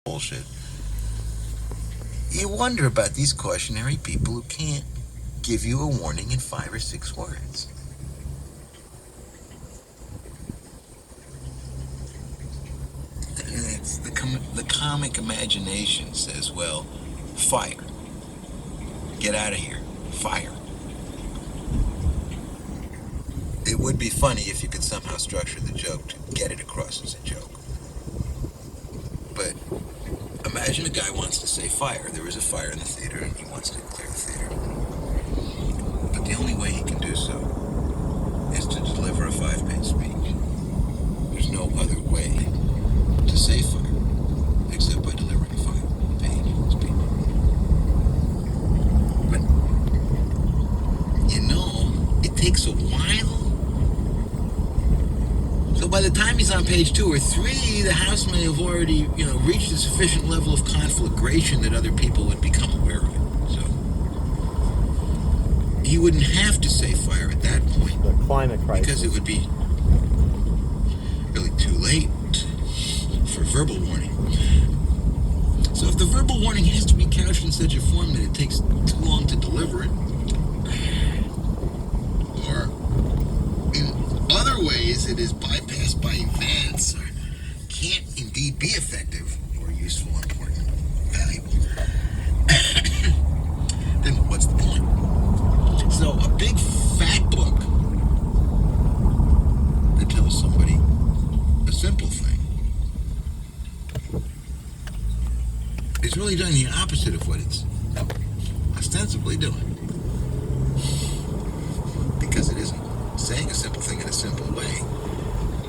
bullshit. You wonder about these cautionary people who can't give you a warning in 5 or 6 words. It's the comic imagination says, well, fire. Get out of here. Fire. It would be funny if you could somehow structure the joke to get it across as a joke. But imagine a guy wants to say fire. There is a fire in the theater and he wants to clear the theater. But the only way he can do so is to deliver a 5-page speech. There's no other way to say fire except by delivering a 5-page speech. But, it takes a while. So by the time he's on page 2 or 3, the House may have already, reached a sufficient level of conflagration that other people would become aware of it. So he wouldn't have to say fire at that point. The climate crisis. Because it would be really too late for verbal warning. So if the verbal warning has to be couched in such a form that it takes too long to deliver it, or in other ways it is bypassed by events or can't indeed be effective or useful, important, valuable, then what's the point? So a big fat book that tells somebody a simple thing is really doing the opposite of what it's ostensibly doing. Because it isn't saying a simple thing in a simple way.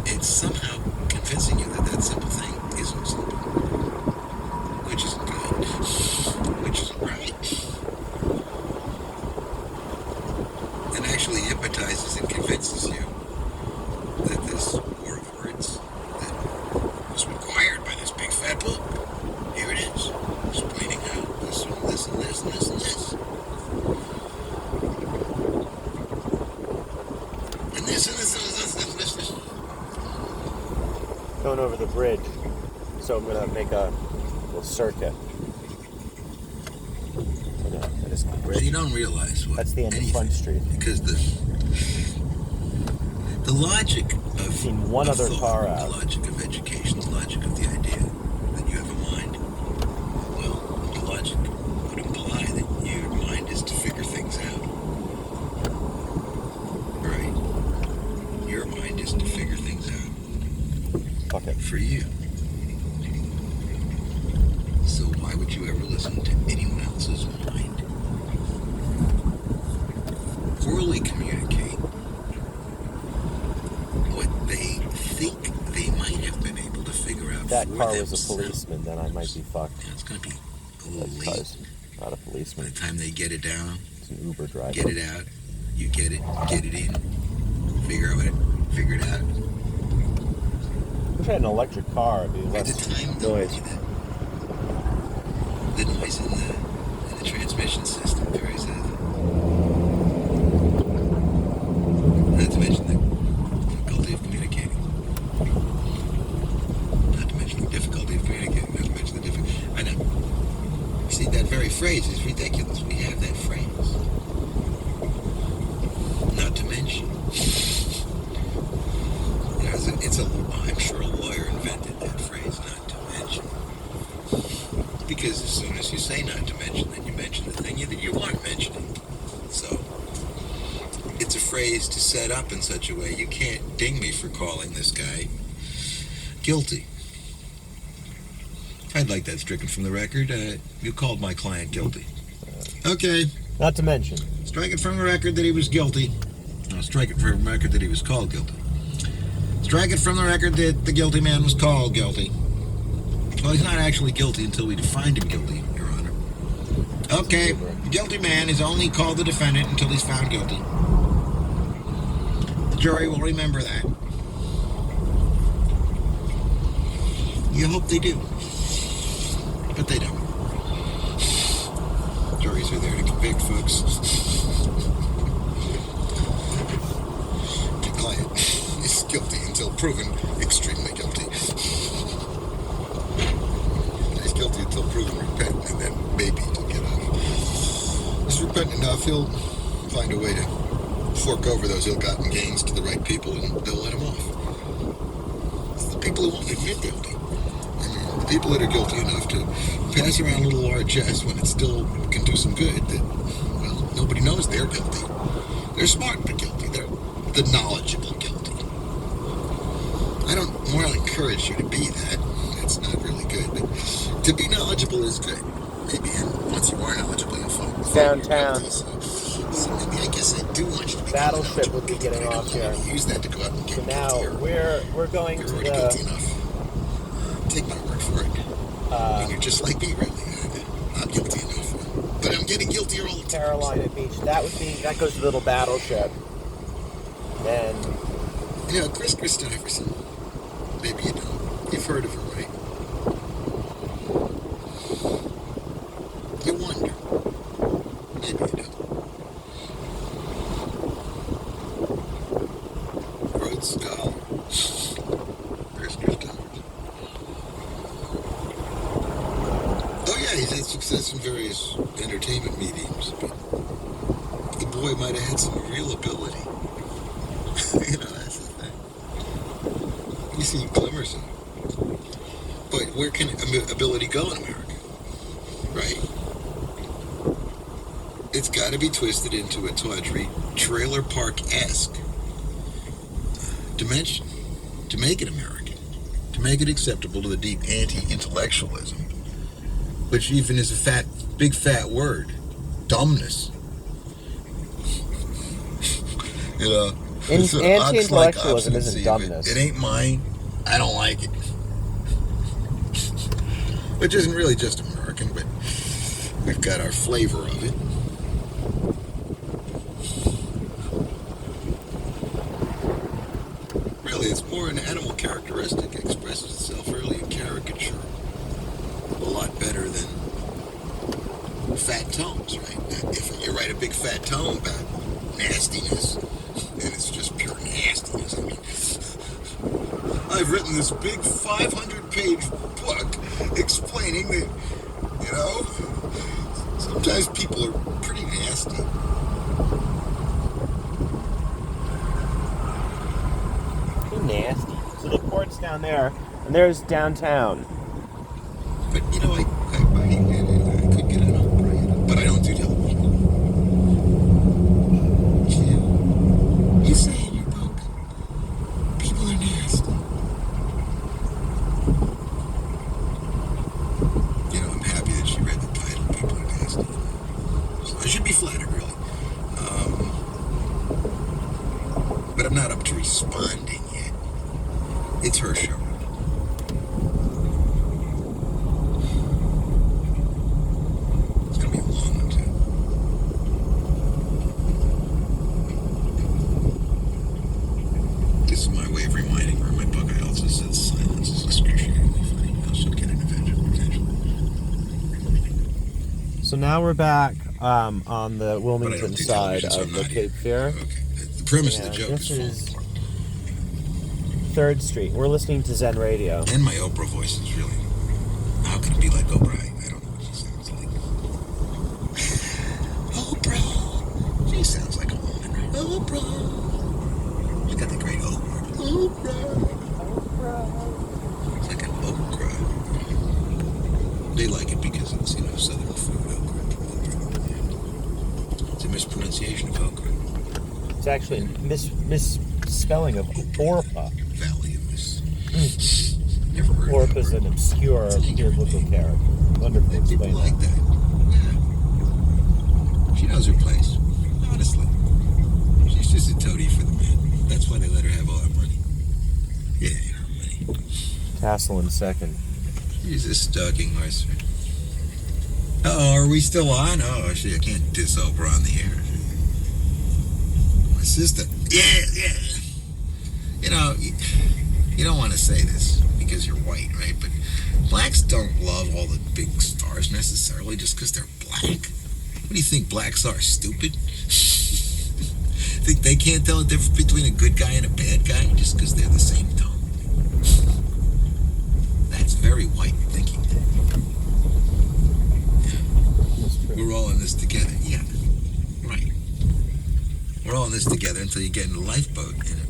It's somehow convincing you that that simple thing isn't simple. Which isn't good. Which isn't right. And actually hypnotizes and convinces you that this war of words that was required by this big fat book, here it is, explaining how this and this and this and this and this. And this and this and this and this and this. Going over the bridge, so I'm gonna make a little circuit. So you don't realize what that's the end of Front Street. Because the logic of seen one other thought, car out. the logic of education, the logic of the idea that you have a mind. Well, the logic would imply that your mind is to figure things out. Right? Your mind is to figure things out. Fuck it. For you. So why would you ever listen to anyone else's mind? Poorly communicate what they think they might have been able to figure out. If that for car was themselves. a policeman, then I might be fucked. Yeah, it's going to be a little That late. car's not a By policeman. the time they get it down, It's an Uber driver. get it out, you get it in, figure it out. If I had an electric car, it'd be By the less time noise. the noise in the transmission system carries out. Not to mention the difficulty of communicating. Not to mention the difficulty of communicating. Not to mention the difficulty. I know. See, that very phrase is ridiculous. We have that phrase. Not to mention. I'm sure a lawyer invented that phrase, not to mention. Because as soon as you say not to mention, then you mention the thing that you aren't mentioning. So, it's a phrase to set up in such a way you can't ding me for calling this guy guilty. I'd like that stricken from the record. You called my client guilty. Okay. Not to mention. Strike it from the record that he was guilty. No, strike it from the record that he was called guilty. Strike it from the record that the guilty man was called guilty. Well, he's not actually guilty until we find him guilty, Your Honor. Okay, the guilty man is only called the defendant until he's found guilty. The jury will remember that. You hope they do. But they don't. Juries are there to convict folks. The client is guilty until proven extremely guilty. I threatened enough, he'll find a way to fork over those ill-gotten gains to the right people, and they'll let him off. It's the people who won't admit guilty. And the people that are guilty enough to pass around a little largesse when it still can do some good, that, well, nobody knows they're guilty. They're smart but guilty. They're the knowledgeable guilty. I don't morally encourage you to be that. That's not really good. But to be knowledgeable is good. Maybe, and once you are knowledgeable, you'll find Downtown. So maybe I guess I do want you to be Battleship will be getting off here. Use that to go out and get So now we're going to You're already guilty enough. Take my word for it. And you're just like me, really. Not guilty enough. But I'm getting guiltier all the time. Carolina Beach. That goes to the little battleship. And you know, Chris Christopherson. Maybe you don't. You've heard of her, right? You wonder. Maybe you don't. Rhodes Scholar. Chris Christopherson. Oh yeah, he's had success in various entertainment mediums, but the boy might have had some real ability. You know, that's the thing. You see glimmers of it. But where can ability go in America? Right? It's got to be twisted into a tawdry, trailer park-esque dimension to make it American, to make it acceptable to the deep anti-intellectualism, which even is a big fat word, dumbness. You know, anti-intellectualism isn't dumbness. It ain't mine. I don't like it. Which isn't really just American, but we've got our flavor of it. Really, it's more an animal characteristic. It expresses itself really in caricature. A lot better than fat tones, right? If you write a big fat tome about nastiness, then it's just pure nastiness. I mean, I've written this big 500-page book explaining that, you know, sometimes people are pretty nasty. Pretty nasty. So the port's down there, and there's downtown. But, you know, I could get an Oprah, but I don't do television. You say in your book, people are nasty. You know, I'm happy that she read the title, People Are Nasty. So I should be flattered, really. But I'm not up to responding yet. It's her show. It's going to be a long one, too. This is my way of reminding her in my book. I also said silence is excruciatingly funny. She'll get it eventually. So now we're back on the Wilmington side of the Cape Fear. Okay. The premise of the joke This is is falling 3rd Street. We're listening to Zen Radio. apart. And my Oprah voice is really... How can it be like Oprah? I don't know what she sounds like. Oprah! She sounds like a woman, right? Oprah! She's got the great Oprah. Oprah! It's like an okra. They like it because it's, you know, southern food, okra. It's a mispronunciation of okra. It's actually a misspelling of Orpa. Valley of this. Never heard of Orpa's an obscure biblical character. Wonderful People explain like that. that. Yeah. She knows her place. Honestly. She's just a toady for the men. That's why they let her have all that money. Yeah, you know, money. Tassel in second. She's a stalking horse. Uh-oh, are we still on? Oh, shit, I can't diss Oprah on the air. My sister. Yeah. You know, you don't want to say this because you're white, right? But blacks don't love all the big stars necessarily just because they're black. What do you think blacks are, stupid? Think they can't tell the difference between a good guy and a bad guy just because they're the same tone? That's very white thinking. That's true. We're all in this together. Yeah. all in this together until you get in the lifeboat. And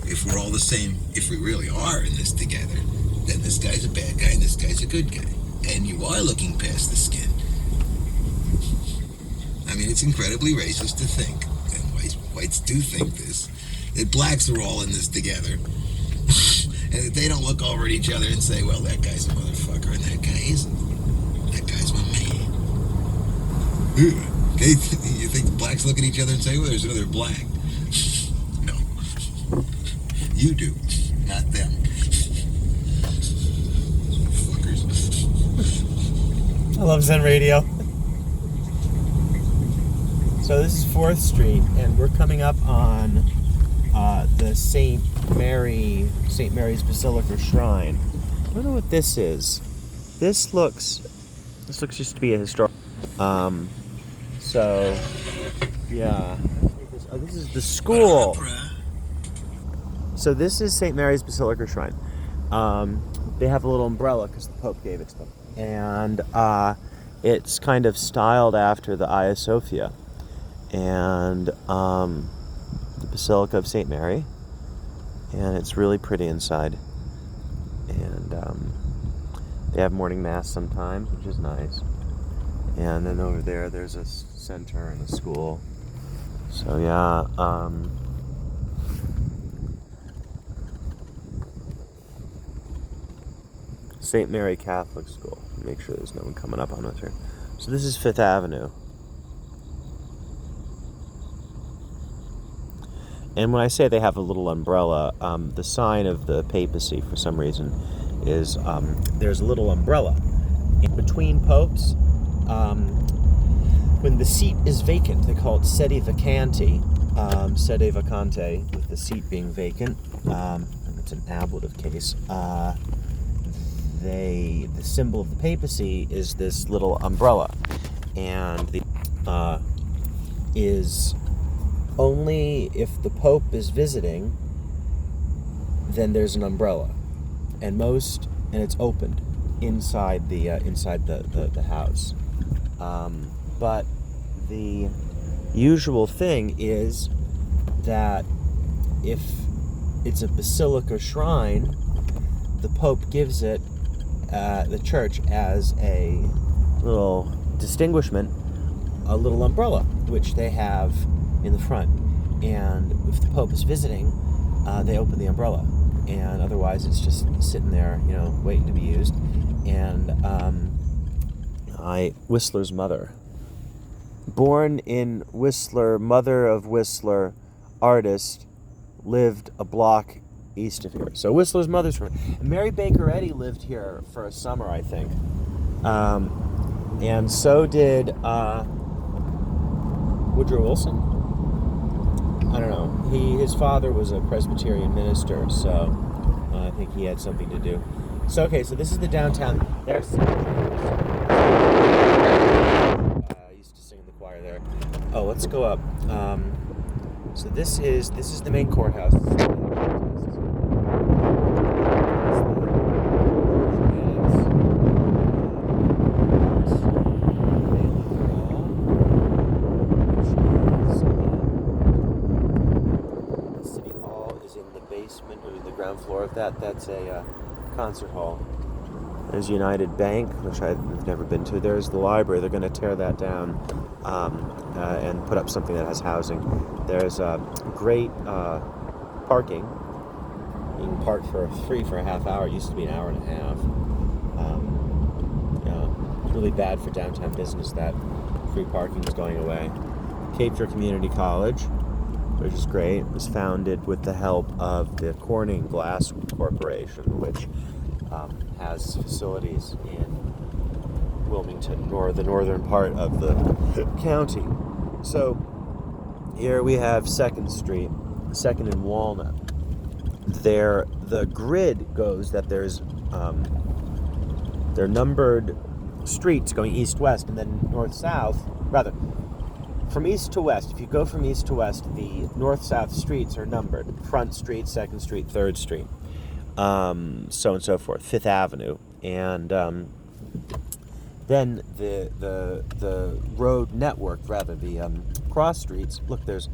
if we're all the same, if we really are in this together, then this guy's a bad guy and this guy's a good guy. And you are looking past the skin. I mean, it's incredibly racist to think, and whites do think this, that blacks are all in this together. And that they don't look over at each other and say, well, that guy's a motherfucker and that guy isn't. That guy's my man. Okay, you think the blacks look at each other and say, well, there's another black? No. You do, not them. Fuckers. I love Zen Radio. So this is 4th Street, and we're coming up on the St. Mary's Basilica Shrine. I don't know what this is. This looks just to be a historic. So yeah. Oh, this is the school. So this is St. Mary's Basilica Shrine. They have a little umbrella because the Pope gave it to them, and it's kind of styled after the Hagia Sophia and the Basilica of St. Mary, and it's really pretty inside. And they have morning mass sometimes, which is nice. And then over there, there's a center and a school. So yeah. St. Mary Catholic School. Make sure there's no one coming up on us here. So this is 5th Avenue. And when I say they have a little umbrella, the sign of the papacy, for some reason, is there's a little umbrella. In between popes, when the seat is vacant, they call it sede vacante, with the seat being vacant, and it's an ablative case. The symbol of the papacy is this little umbrella, and the is only if the Pope is visiting, then there's an umbrella, and it's opened inside the house. But the usual thing is that if it's a basilica shrine, the Pope gives it the church as a little distinguishment, a little umbrella, which they have in the front. And if the Pope is visiting, they open the umbrella, and otherwise it's just sitting there, waiting to be used. And Whistler's mother, born in Whistler, mother of Whistler, artist, lived a block east of here. So Whistler's mother's from here. Mary Baker Eddy lived here for a summer, I think. And so did Woodrow Wilson. I don't know. His father was a Presbyterian minister, so I think he had something to do. So okay, so this is the downtown. There's I used to sing in the choir there. Oh, let's go up. So this is the main courthouse. Floor of that's a concert hall. There's United Bank, which I've never been to. There's the library. They're going to tear that down and put up something that has housing. There's great parking. You can park for free for a half hour. It used to be an hour and a half. It's really bad for downtown business that free parking is going away. Cape Fear Community College, which is great. It was founded with the help of the Corning Glass Corporation, which has facilities in Wilmington, or the northern part of the county. So here we have 2nd Street, 2nd and Walnut. There, the grid goes that there's they're numbered streets going east-west and then north-south, rather. From east to west, if you go from east to west, the north-south streets are numbered. Front Street, 2nd Street, 3rd Street, so on and so forth, 5th Avenue. And then the road network, rather, the cross streets. Look, there's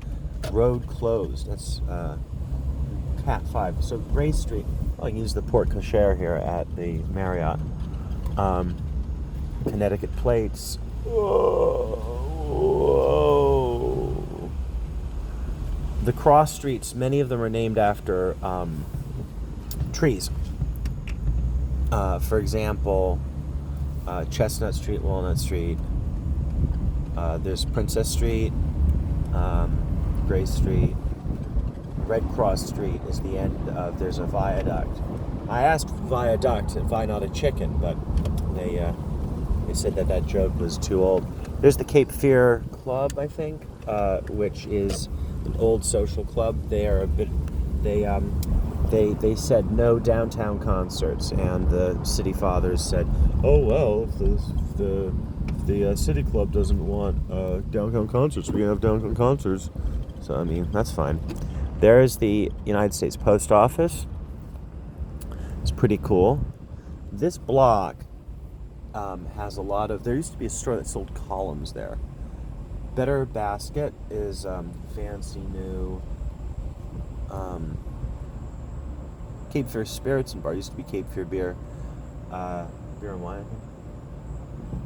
road closed. That's Cat 5. So Gray Street. I can use the porte cochere here at the Marriott. Connecticut plates. Whoa. The cross streets, many of them are named after trees. For example, Chestnut Street, Walnut Street. There's Princess Street, Gray Street. Red Cross Street is the end of, there's a viaduct. I asked viaduct, why not a chicken, but they said that joke was too old. There's the Cape Fear Club, I think, which is an old social club. They are a bit, they said no downtown concerts, and the city fathers said, oh well, if the city club doesn't want downtown concerts, we can have downtown concerts. So I mean, that's fine. There's the United States Post Office. It's pretty cool. This block has a lot of, there used to be a store that sold columns there. Better Basket is fancy new. Cape Fear Spirits and Bar used to be Cape Fear Beer. Beer and wine,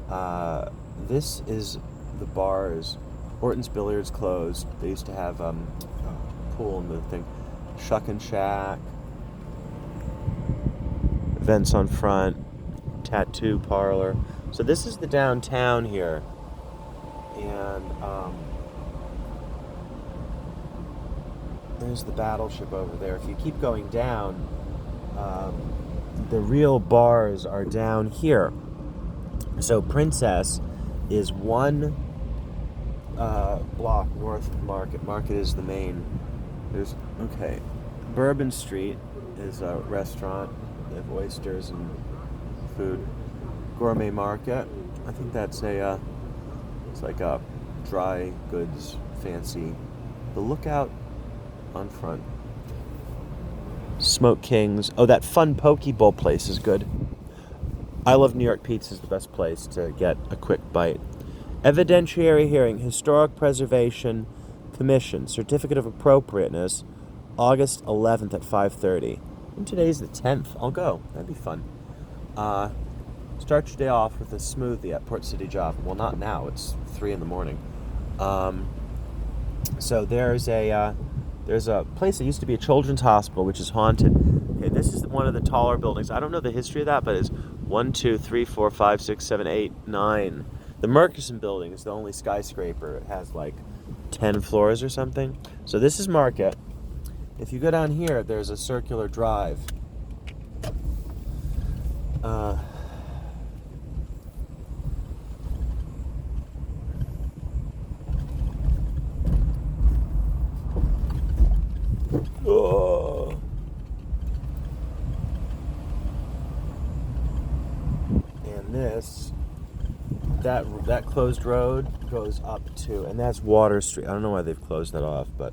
I think. This is the bars. Horton's Billiards closed. They used to have pool and the thing. Shuck and Shack. Events on front. Tattoo parlor. So this is the downtown here. And there's the Battleship over there. If you keep going down, the real bars are down here. So Princess is one block north of Market. Market is the main. There's, okay, Bourbon Street is a restaurant. They have oysters and food. Gourmet Market. I think that's a, it's like a dry goods fancy. The Lookout on front. Smoke Kings. Oh, that fun poke bowl place is good. I love New York Pizza is the best place to get a quick bite. Evidentiary hearing, Historic Preservation Commission, Certificate of Appropriateness, August 11th at 5:30. And today's the 10th. I'll go. That'd be fun. Start your day off with a smoothie at Port City Java. Well, not now. It's 3 in the morning. So there's a place that used to be a children's hospital, which is haunted. Okay, this is one of the taller buildings. I don't know the history of that, but it's 1, 2, 3, 4, 5, 6, 7, 8, 9. The Murchison building is the only skyscraper. It has like 10 floors or something. So this is Market. If you go down here, there's a circular drive. Oh. And this, that closed road goes up to, and that's Water Street. I don't know why they've closed that off, but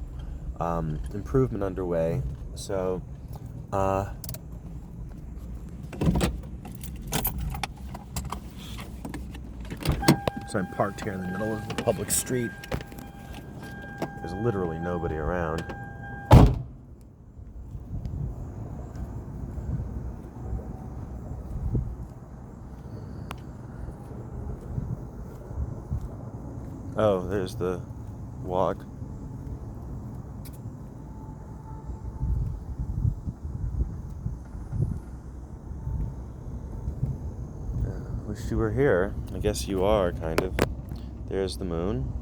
improvement underway. So so I'm parked here in the middle of the public street. There's literally nobody around. Oh, there's the walk. Wish you were here. I guess you are, kind of. There's the moon.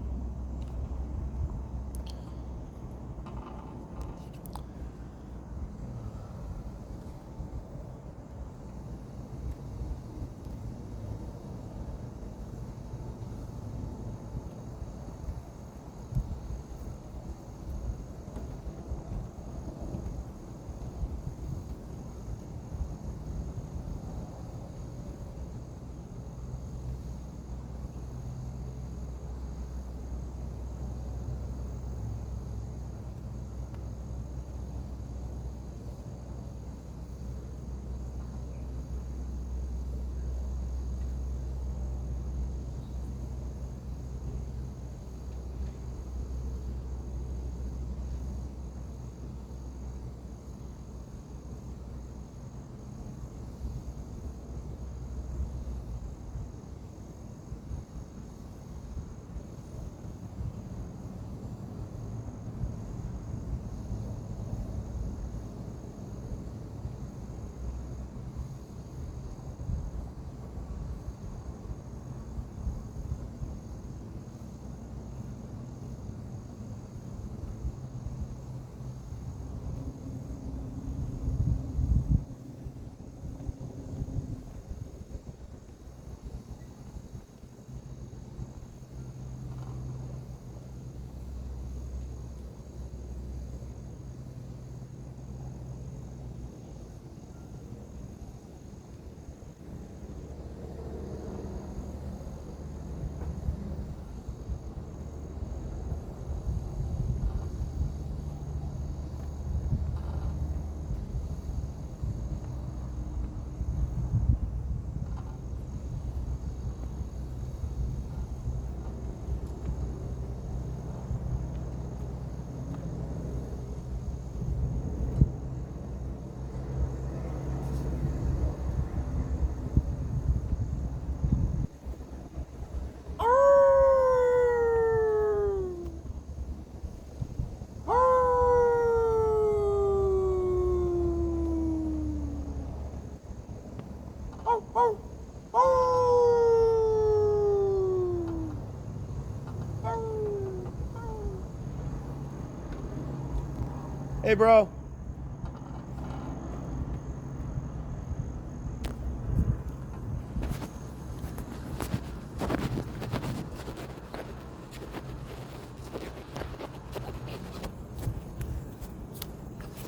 Hey, bro.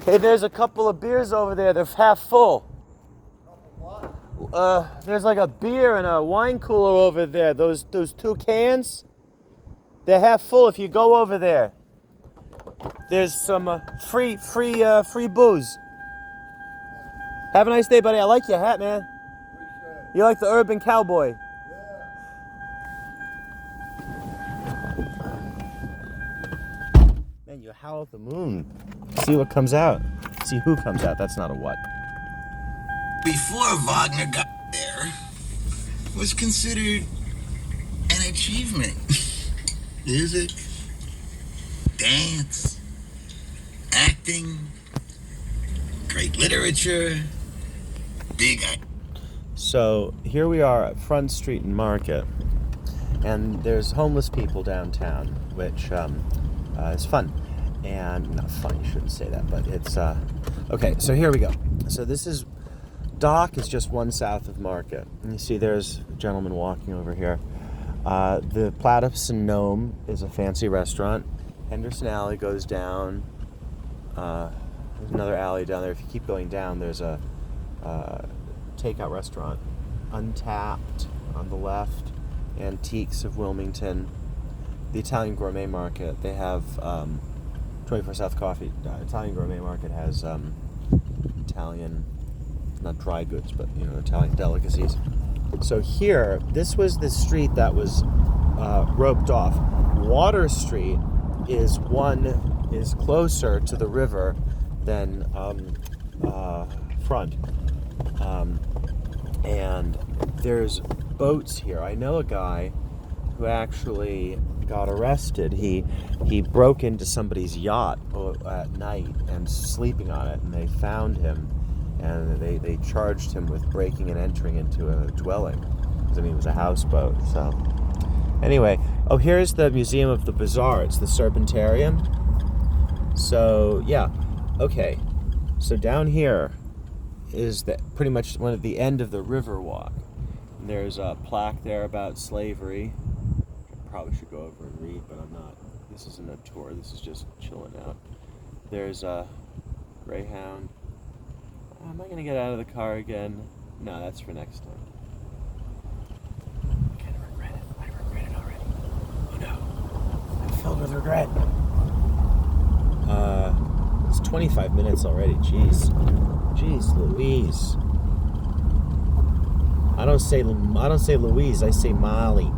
Hey, there's a couple of beers over there. They're half full. There's like a beer and a wine cooler over there. Those 2 cans, they're half full. If you go over there, there's some free booze. Have a nice day, buddy. I like your hat, man. You like the urban cowboy. Man, you howl at the moon. See what comes out. See who comes out. That's not a what. Before Wagner got there, was considered an achievement. Music, dance, acting, great literature, big. So here we are at Front Street and Market, and there's homeless people downtown, which is fun. And not fun, you shouldn't say that, but it's okay. So here we go. So this is Dock is just one south of Market, and you see there's a gentleman walking over here. The Platypus and Gnome is a fancy restaurant. Henderson Alley goes down. There's another alley down there. If you keep going down, there's a takeout restaurant. Untapped on the left. Antiques of Wilmington. The Italian Gourmet Market. They have 24 South Coffee. Italian Gourmet Market has Italian, not dry goods, but Italian delicacies. So here, this was the street that was roped off. Water Street is closer to the river than Front. And there's boats here. I know a guy who actually got arrested. He broke into somebody's yacht at night and sleeping on it, and they found him. And they charged him with breaking and entering into a dwelling. Because, it was a houseboat. So, anyway. Oh, here's the Museum of the Bazaar. It's the Serpentarium. So, yeah. Okay. So, down here is pretty much one at the end of the river walk. And there's a plaque there about slavery. I probably should go over and read, but I'm not. This isn't a tour. This is just chilling out. There's a Greyhound. Am I going to get out of the car again? No, that's for next time. I kind of regret it. I regret it already. Oh no. I'm filled with regret. It's 25 minutes already. Jeez Louise. I don't say Louise, I say Molly.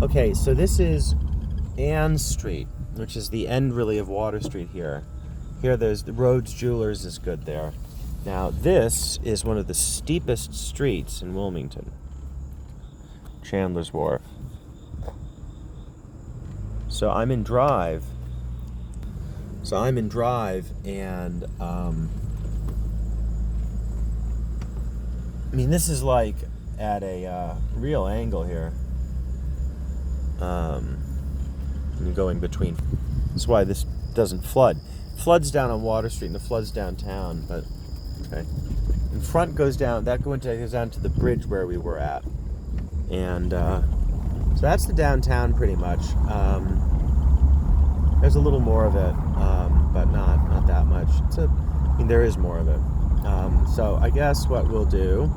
Okay, so this is Ann Street, which is the end really of Water Street here. Here there's the Rhodes Jewelers is good there. Now, this is one of the steepest streets in Wilmington. Chandler's Wharf. So I'm in Drive, and this is like at a real angle here. You're going between. That's why this doesn't flood. Floods down on Water Street and the floods downtown, but okay. In Front goes down. That goes down to the bridge where we were at, and so that's the downtown pretty much. There's a little more of it, but not that much. There is more of it. So I guess what we'll do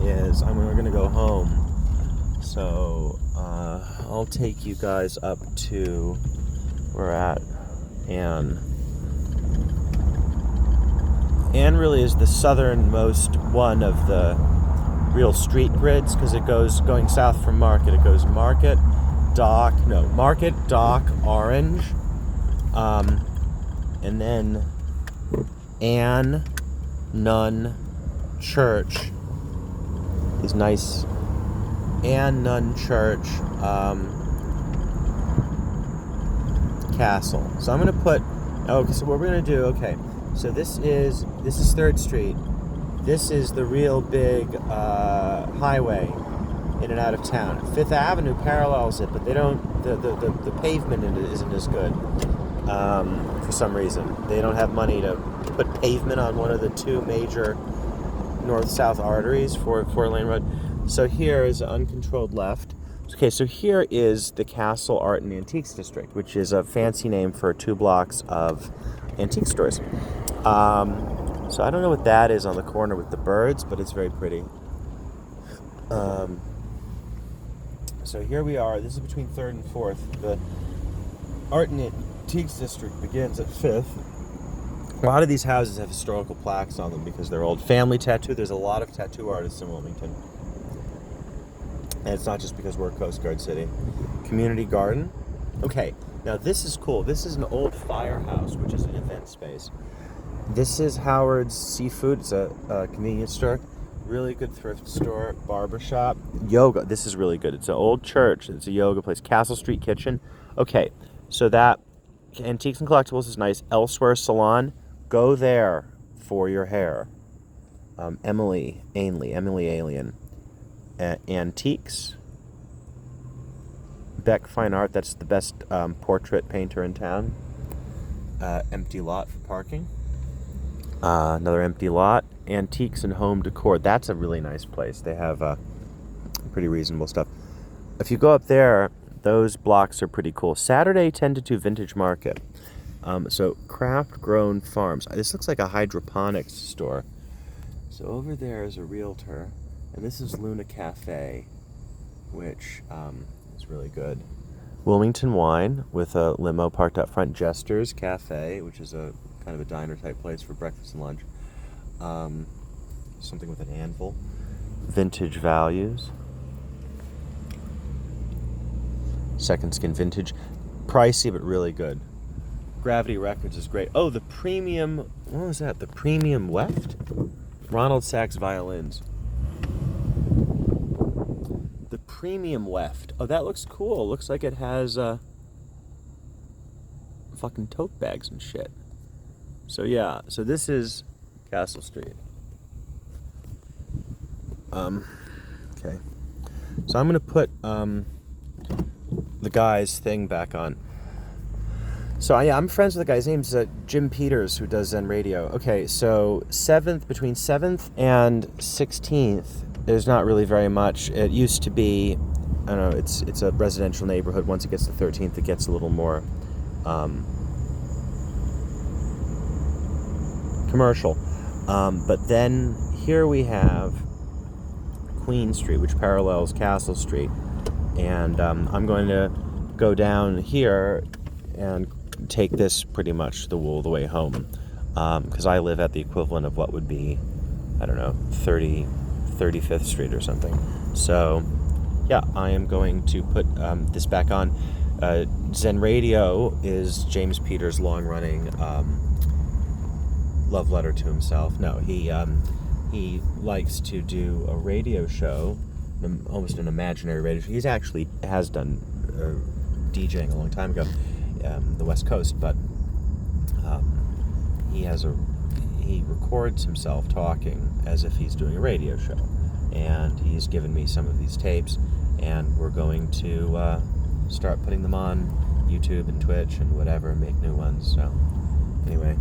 is we're gonna go home. So I'll take you guys up to where we're at Ann. Ann really is the southernmost one of the real street grids because it goes going south from Market. It goes Market, Dock, Orange, and then Ann, Nun, Church. These nice Ann, Nun, Church, Castle. So I'm gonna put. Okay, so what we're gonna do? Okay. So this is 3rd Street. This is the real big highway in and out of town. 5th Avenue parallels it, but they don't. The pavement isn't as good. for some reason. They don't have money to put pavement on one of the two major north-south arteries for a 4-lane road. So here is an uncontrolled left. Okay, so here is the Castle Art and Antiques District, which is a fancy name for 2 blocks of antique stores. So I don't know what that is on the corner with the birds, but it's very pretty. So here we are. This is between 3rd and 4th. The Art and Antiques District begins at 5th. A lot of these houses have historical plaques on them because they're old. Family tattoo. There's a lot of tattoo artists in Wilmington. And it's not just because we're a Coast Guard city. Community garden. Okay, now this is cool. This is an old firehouse, which is an event space. This is Howard's Seafood. It's a convenience store. Really good thrift store. Barbershop. Yoga. This is really good. It's an old church. It's a yoga place. Castle Street Kitchen. Okay, so that Antiques and Collectibles is nice. Elsewhere Salon. Go there for your hair. Emily Alien. Antiques. Beck Fine Art. That's the best portrait painter in town. Empty lot for parking. Another empty lot. Antiques and Home Decor. That's a really nice place. They have pretty reasonable stuff. If you go up there, those blocks are pretty cool. Saturday 10 to 2 Vintage Market. So Craft Grown Farms. This looks like a hydroponics store. So over there is a realtor. And this is Luna Cafe, which is really good. Wilmington Wine with a limo parked up front. Jester's Cafe, which is a kind of a diner type place for breakfast and lunch. Something with an anvil. Vintage Values. Second Skin Vintage. Pricey but really good. Gravity Records is great. Oh, the premium, what was that? The premium weft? Ronald Sachs violins. The premium weft. Oh, that looks cool. Looks like it has fucking tote bags and shit. So yeah, so this is Castle Street. Okay. So I'm gonna put the guy's thing back on. So yeah, I'm friends with the guy. His name's Jim Peters, who does Zen Radio. Okay, so between 7th and 16th, there's not really very much. It used to be, I don't know, it's a residential neighborhood. Once it gets to 13th, it gets a little more commercial. But then here we have Queen Street, which parallels Castle Street. And I'm going to go down here and take this pretty much the way home, because I live at the equivalent of what would be, I don't know, 35th Street or something. So yeah, I am going to put this back on. Zen Radio is James Peters' long-running love letter to himself. No, he likes to do a radio show, almost an imaginary radio show. He's actually has done DJing a long time ago, the West Coast, but he records himself talking as if he's doing a radio show, and he's given me some of these tapes, and we're going to start putting them on YouTube and Twitch and whatever, and make new ones. So anyway,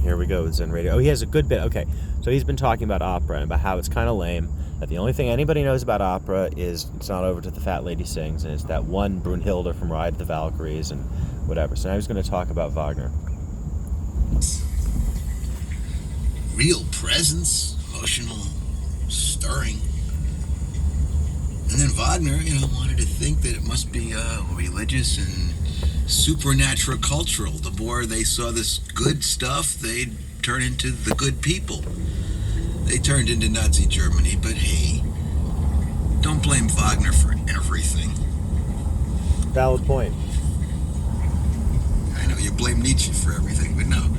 here we go with Zen Radio. Oh, he has a good bit. Okay, so he's been talking about opera and about how it's kind of lame, that the only thing anybody knows about opera is it's not over till the fat lady sings, and it's that one Brunhilde from Ride of the Valkyries and whatever. So now he's going to talk about Wagner. Real presence, emotional, stirring. And then Wagner, wanted to think that it must be religious and supernatural cultural. The more they saw this good stuff, they'd turn into the good people. They turned into Nazi Germany, but hey, don't blame Wagner for everything. Valid point. I know you blame Nietzsche for everything, but no.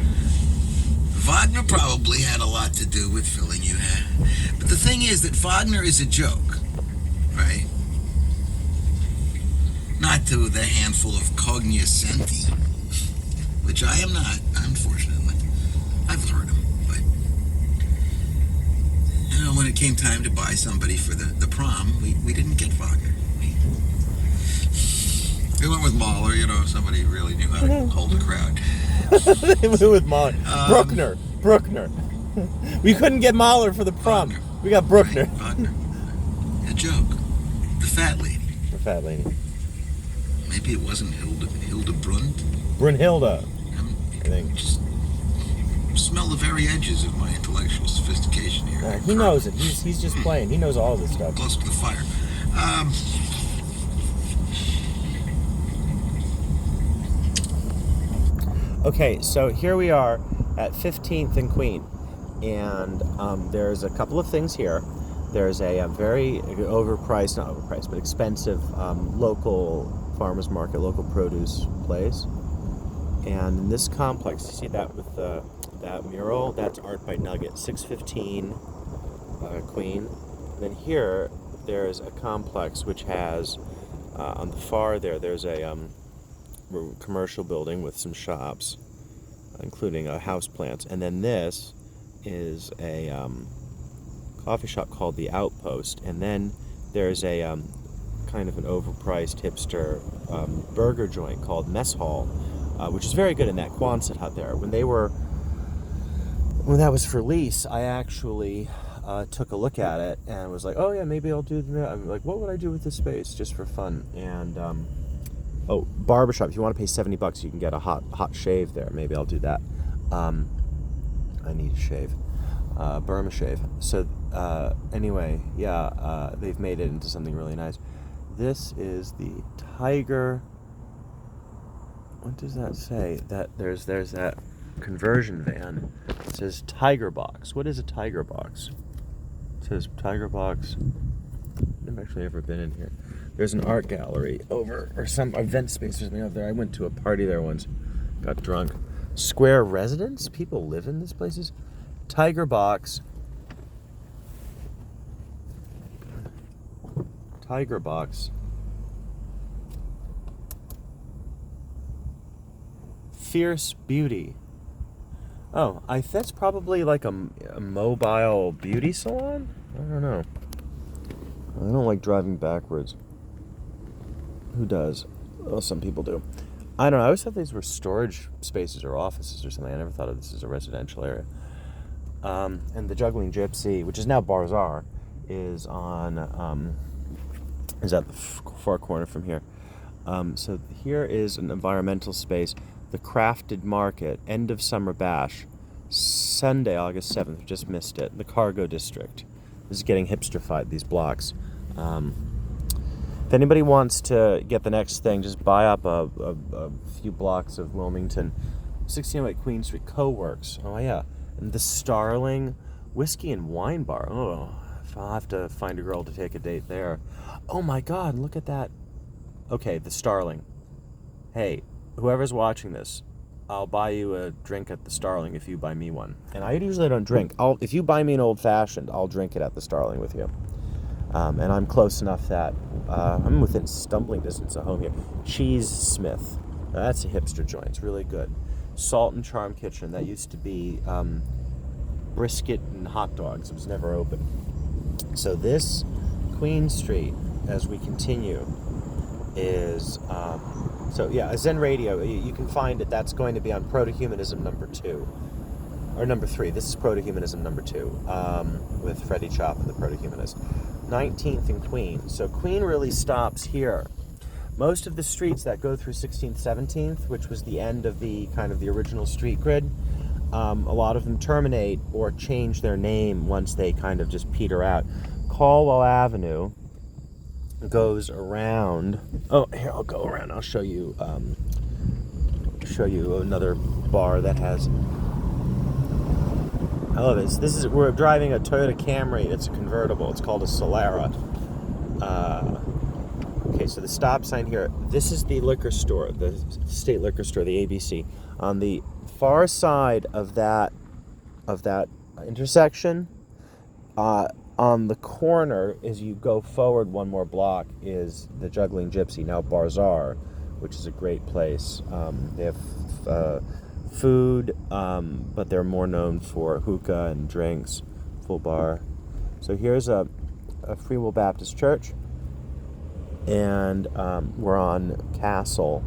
Wagner probably had a lot to do with filling you in. But the thing is that Wagner is a joke, right? Not to the handful of cognoscenti, which I am not, unfortunately. I've learned him, but when it came time to buy somebody for the prom, we didn't get Wagner. We went with with Mahler, somebody really knew how to hold a crowd. They went with Mahler. Bruckner. We couldn't get Mahler for the prom. Wagner. We got Bruckner. Right, Wagner. A joke. The fat lady. The fat lady. Maybe it wasn't Hildebrand. Brunhilde, I think. Just smell the very edges of my intellectual sophistication here. He knows it. He's just playing. He knows all this stuff. Close to the fire. Okay, so here we are at 15th and Queen, and there's a couple of things here. There's a very overpriced, not overpriced, but expensive local farmers market, local produce place. And in this complex, you see that with that mural? That's art by Nugget, 615 Queen. And then here, there's a complex which has, on the far there's a commercial building with some shops, including house plants. And then this is a coffee shop called The Outpost. And then there's a kind of an overpriced hipster burger joint called Mess Hall, which is very good in that Quonset hut there. When that was for lease, I actually took a look at it and was like, oh yeah, maybe I'll do that. I'm like, what would I do with this space just for fun? And barbershop. If you want to pay $70, you can get a hot shave there. Maybe I'll do that. I need a shave, Burma shave. So anyway, yeah, they've made it into something really nice. This is the Tiger. What does that say? That there's that conversion van. It says Tiger Box. What is a Tiger Box? It says Tiger Box. I've actually ever been in here. There's an art gallery over, or some event space or something over there. I went to a party there once. Got drunk. Square residence? People live in these places? Tiger Box. Tiger Box. Fierce Beauty. Oh, that's probably like a mobile beauty salon? I don't know. I don't like driving backwards. Who does? Well, some people do. I don't know. I always thought these were storage spaces or offices or something. I never thought of this as a residential area. And the Juggling Gypsy, which is now Bazaar, is on is at the far corner from here. So here is an environmental space. The Crafted Market, End of Summer Bash, Sunday, August 7th. Just missed it. The Cargo District. This is getting hipsterfied, these blocks. If anybody wants to get the next thing, just buy up a few blocks of Wilmington. 1608 Queen Street, Co-Works. Oh, yeah. And the Starling Whiskey and Wine Bar. Oh, I'll have to find a girl to take a date there. Oh, my God, look at that. Okay, the Starling. Hey, whoever's watching this, I'll buy you a drink at the Starling if you buy me one. And I usually don't drink. If you buy me an old-fashioned, I'll drink it at the Starling with you. And I'm close enough that I'm within stumbling distance of home here. Cheese Smith. Now, that's a hipster joint. It's really good. Salt and Charm Kitchen. That used to be brisket and hot dogs. It was never open. So this Queen Street, as we continue, is... So yeah, Zen Radio, you can find it. That's going to be on Protohumanism number 2. Or number 3. This is Protohumanism number 2, with Freddie Chop and the Protohumanist. 19th and Queen. So Queen really stops here. Most of the streets that go through 16th, 17th, which was the end of the kind of the original street grid, a lot of them terminate or change their name once they kind of just peter out. Caldwell Avenue goes around. Oh, here, I'll go around. I'll show you another bar that has... I love this. We're driving a Toyota Camry. It's a convertible. It's called a Solara. Okay, so the stop sign here. This is the liquor store, the state liquor store, the ABC. On the far side of that intersection, on the corner, as you go forward one more block, is the Juggling Gypsy, now Bazaar, which is a great place. They have food, but they're more known for hookah and drinks, full bar. So here's a Free Will Baptist Church. and we're on Castle,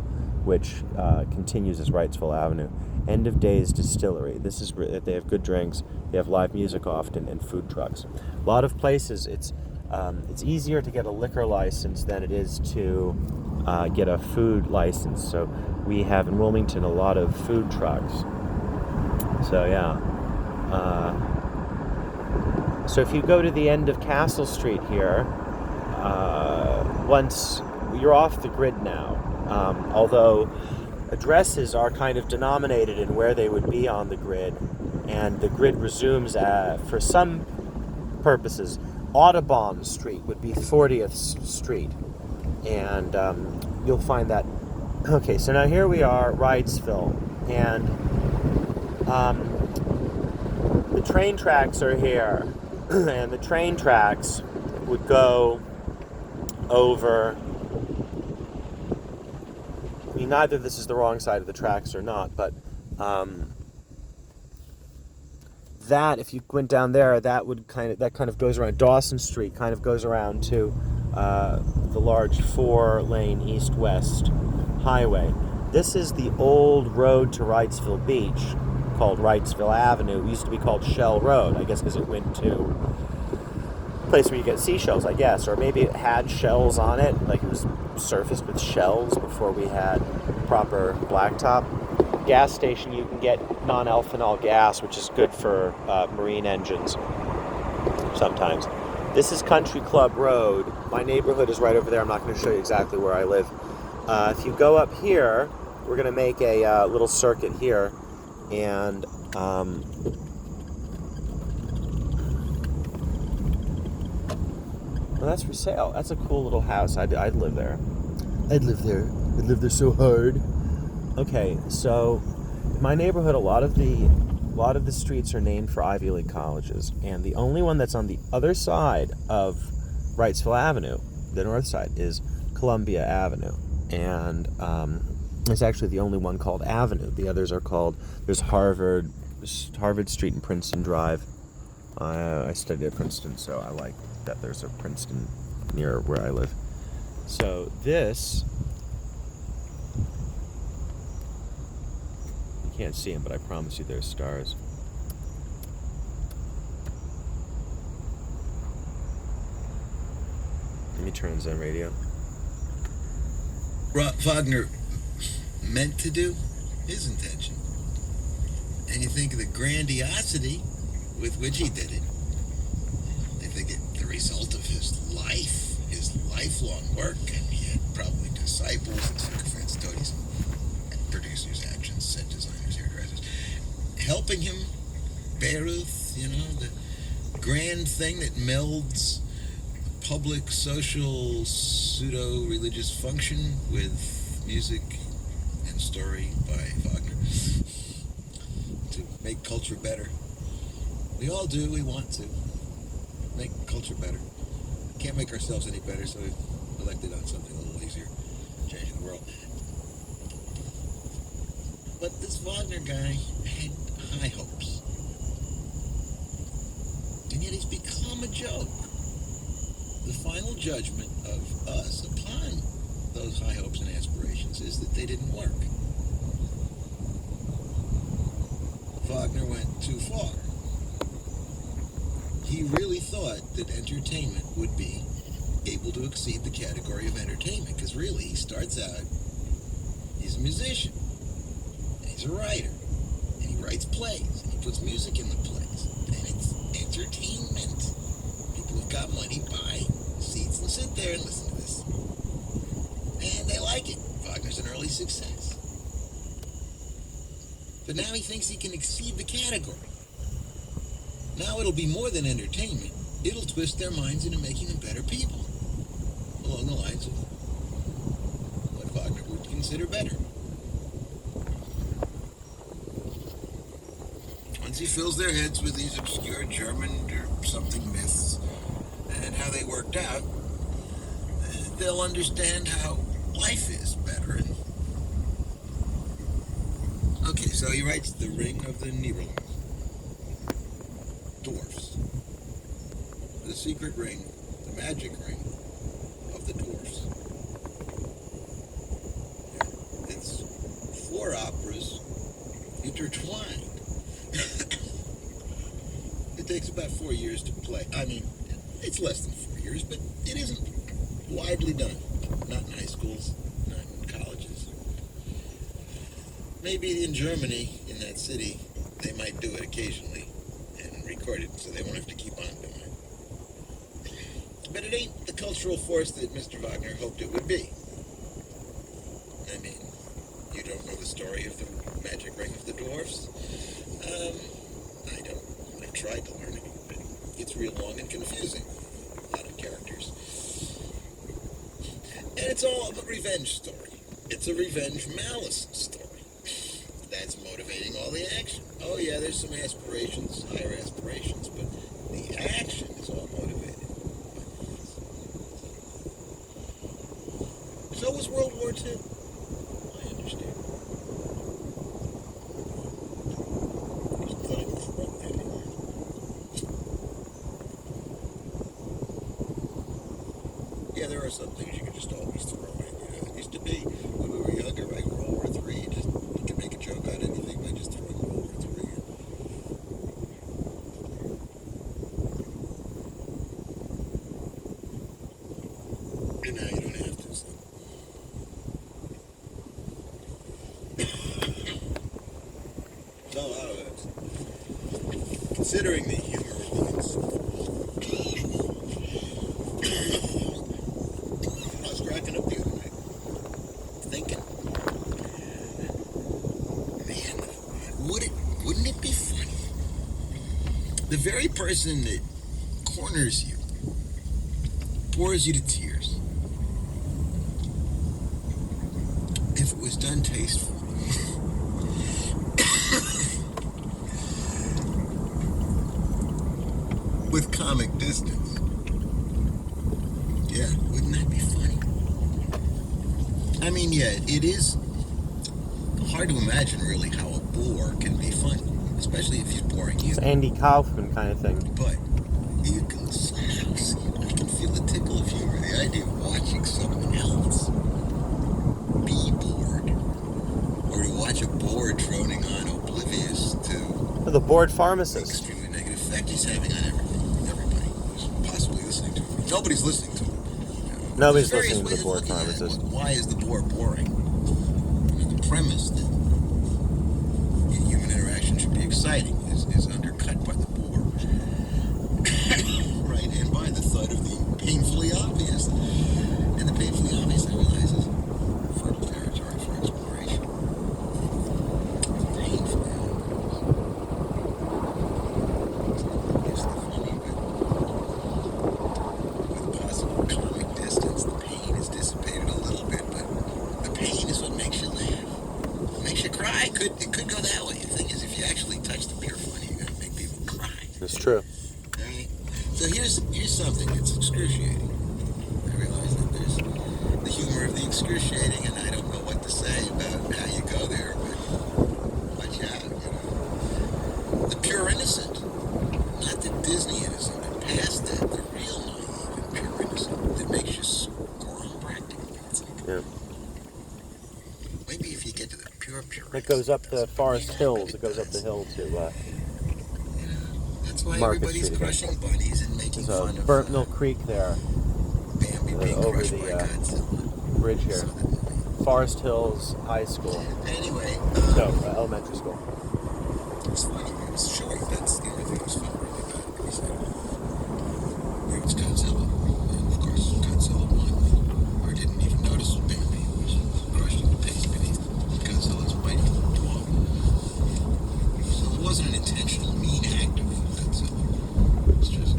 which continues as Wrightsville Avenue. End of Days Distillery. They have good drinks. They have live music often and food trucks. A lot of places it's easier to get a liquor license than it is to get a food license. So we have in Wilmington a lot of food trucks. So yeah. So if you go to the end of Castle Street here, once you're off the grid now, although addresses are kind of denominated in where they would be on the grid, and the grid resumes for some purposes. Audubon Street would be 40th Street, and you'll find that. Okay, so now here we are, Wrightsville, and the train tracks are here, and the train tracks would go over. I mean, neither this is the wrong side of the tracks or not, but that, if you went down there, that kind of goes around Dawson Street, kind of goes around to the large 4-lane east-west highway. This is the old road to Wrightsville Beach, called Wrightsville Avenue. It used to be called Shell Road, I guess, because it went to a place where you get seashells, I guess, or maybe it had shells on it, like it was surfaced with shells before we had proper blacktop. Gas station, you can get non-alphenol gas, which is good for marine engines sometimes. This is Country Club Road. My neighborhood is right over there. I'm not going to show you exactly where I live. If you go up here, we're going to make a little circuit here, and well, that's for sale. That's a cool little house. I'd live there. I'd live there so hard. Okay, so in my neighborhood, a lot of the streets are named for Ivy League colleges, and the only one that's on the other side of Wrightsville Avenue, the north side, is Columbia Avenue, and it's actually the only one called Avenue. The others are called. There's Harvard Street and Princeton Drive. I studied at Princeton, so I like that there's a Princeton near where I live. So this. Can't see them, but I promise you there's stars. Let me turn on Zen Radio. Wagner meant to do his intention. And you think of the grandiosity with which he did it. I think it the result of his life, his lifelong work, and he had probably disciples and sycophants, toadies, and producers, actions, set designers, hairdressers, helping him, Baruth, the grand thing that melds public, social, pseudo-religious function with music and story by Wagner to make culture better. We all do, we want to make culture better. Can't make ourselves any better, so we've elected on something a little easier, changing the world. But this Wagner guy had high hopes. And yet he's become a joke. The final judgment of us upon those high hopes and aspirations is that they didn't work. Wagner went too far. He really thought that entertainment would be able to exceed the category of entertainment, because really he starts out, he's a musician, and he's a writer, and he writes plays, and he puts music in the plays, and it's entertainment. People who've got money buy seats and sit there and listen to this. And they like it. Wagner's an early success. But now he thinks he can exceed the category. Now it'll be more than entertainment. It'll twist their minds into making them better people, along the lines of what Wagner would consider better. Once he fills their heads with these obscure German or something myths and how they worked out, they'll understand how life is better. And okay, so he writes The Ring of the Nibelungen. Dwarfs. The secret ring, the magic ring of the dwarfs. about 4 years to play. I mean, it's less than 4 years, but it isn't widely done. Not in high schools, not in colleges. Maybe in Germany, in that city, they might do it occasionally and record it so they won't have to keep on doing it. But it ain't the cultural force that Mr. Wagner hoped it would be. I mean, you don't know the story of the magic ring of the dwarfs? I don't. I've tried to learn it, but it's real long and confusing. A lot of characters. And it's all a revenge story. It's a revenge malice story. That's motivating all the action. Oh yeah, there's some aspirations, higher aspirations, but the action is all motivated. So was World War II. I understand. Yeah, there are some things you can just always throw in. It used to be when we were younger, right? World War III, you can make a joke out of anything by just throwing World War III in. And now you don't have to. So. Considering the humor of things, I was cracking up the other night, thinking, man, wouldn't it be funny? The very person that corners you, bores you to tears, if it was done tastefully. With comic distance. Yeah, wouldn't that be funny? I mean, yeah, it is hard to imagine really how a bore can be funny, especially if he's boring you. It's Andy Kaufman kind of thing. But you can somehow see, I can feel the tickle of humor, the idea of watching someone else be bored, or to watch a bore droning on oblivious to The bored pharmacist. the extremely negative effect he's having on everybody who's possibly listening to him. Nobody's listening to him. Nobody's There's listening to the various bored ways of looking at it. pharmacist. Why is the bore boring? The premise that human interaction should be exciting is undercut by the bore. Right, and by the thud of the painfully obvious. And the painfully obvious, I realize, is fertile territory for exploration. Painfully obvious. It's the funny bit. With possible comic distance, the pain is dissipated a little bit, but the pain is what makes you laugh. Makes you cry. It could go that way. The thing is, if you actually touch the pure funny, you're gonna make people cry. It's true. Right? So here's something that's excruciating. I realize that there's the humor of the excruciating, and I don't know what to say about how you go there, but watch out, The pure innocent. Not the Disney innocent, but past that, the real naive and pure innocent that makes you squirm practically. It's like, Yeah. maybe if you get to the pure It goes up the forest hills. It goes up the hill to That's why Market everybody's Street again. crushing bunnies and making there's fun a of Burnt Mill Creek there, Bambi being over crushed the by Godzilla. bridge here. Forest Hills High School. Anyway, No, elementary school. it's funny. It was short. That's the only thing that was funny really about it. He said, it was Godzilla. And of course, Godzilla won. Or didn't even notice Bambi was crushed into paste beneath Godzilla's mighty claw. So it wasn't an intentional mean act of Godzilla. It's just...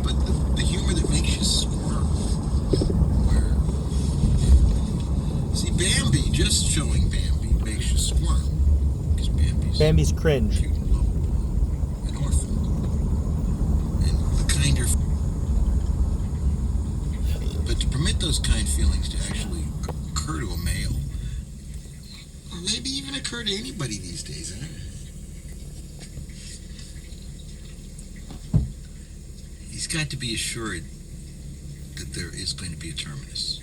But the humor that makes you squirm, where... See, Bambi, just showing Bambi makes you squirm. Because Bambi's cringe. cute and lovable, an orphan. And the kinder... But to permit those kind feelings to actually occur to a male, or maybe even occur to anybody these days, he's got to be assured that there is going to be a terminus.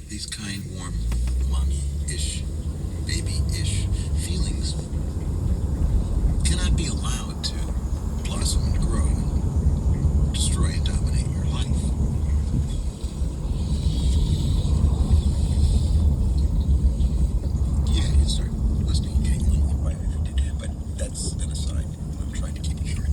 These kind, warm, mommy-ish baby-ish feelings cannot be allowed to blossom and grow and destroy and dominate your life. Yeah, you start listening and getting a little quiet if you did, but that's an aside. I'm trying to keep it short.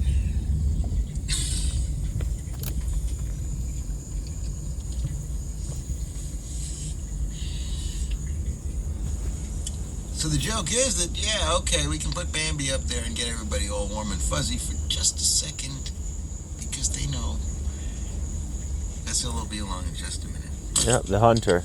So the joke is that, yeah, okay, we can put Bambi up there and get everybody all warm and fuzzy for just a second, because they know Godzilla will be along in just a minute. Yep, the hunter. And